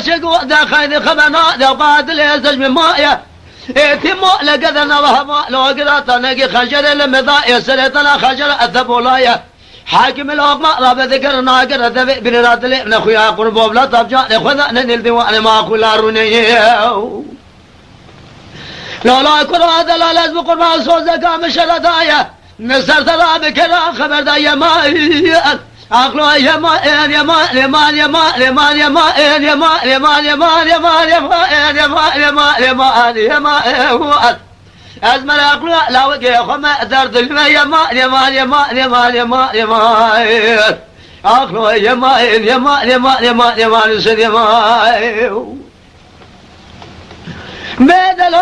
شقو دخل خبنا دقات ليزج من مايه اتمو لقدنا وهما لو قدرت نقي خجر المضاء سرتنا خجر الثبولايه حاكم الأقماء راب ذكر ناقر ذبئ بن راتل ابن أخويا قربوب لا تبجان خذ ننل ديوان ما كل روني لا كل هذا لا لازم قربان صوزك مشر دايا نصر ترى بكرا خبر دايا ما عقله يما يما يما يما يما يما يما يما يما يما يما يما يما يما أزمر عقله لا وجه خما درد الما يما يما يما يما يما يما عقله يما يما يما يما يما نسد يما بدل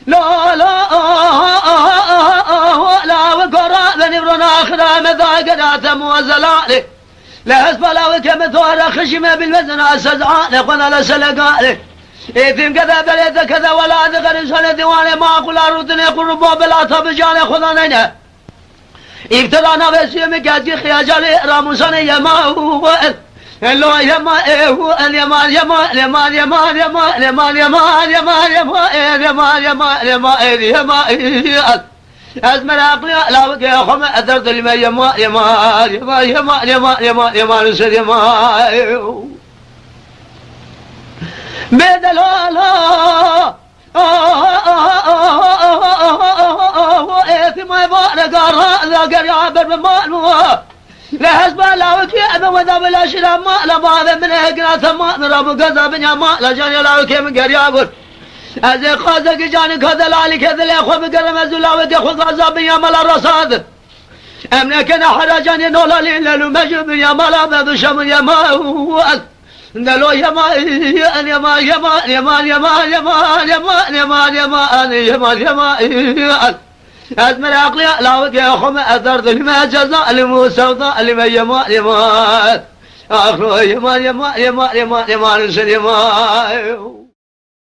لا لا لا لا وقرا بنبرنا آخر مذاقرات موزلاني لا هسبا لا وكم ثورة خشمة بالوزن أسزعاني قنا لسلقاني إثم كذا بليت كذا ولا ذكر سنة ديواني ما أقول أردني قربوا بلا تبجاني خذانينا ابتلانا بسيومي كاتي خياجالي راموساني يما هو لو يما هو اليما يما يما يما يما يما يما يما يما يما يما يما يما أزمر عقلي لا وجه خم أثرت لما يما يما يما يما يما يما يما نسد يما بدل لا إثم يبارك ذاكر يعبر بمال لا هسبا لا وكيع وذا بلا شلا ما لا بعض من هجنا ثم نراب كذا بنيا ما لا جاني لا وكيع من قريابر أزي خازك جاني كذا لا كذا لا خو بقرم لا ودي خذ عذاب يا مال الرصاد أملكنا حرجاني نولا ليلة مجب يا مال بذ شم يا ما هو نلو يا ما يا ما يا ما يا ما يا ما يا ما يا ما يا ما يا ما يا ما يا ما أزمر عقلي لا وجه خم أثرت لما جزاء لموسى لما يما يما آخر يما يما يما يما يما نسل يما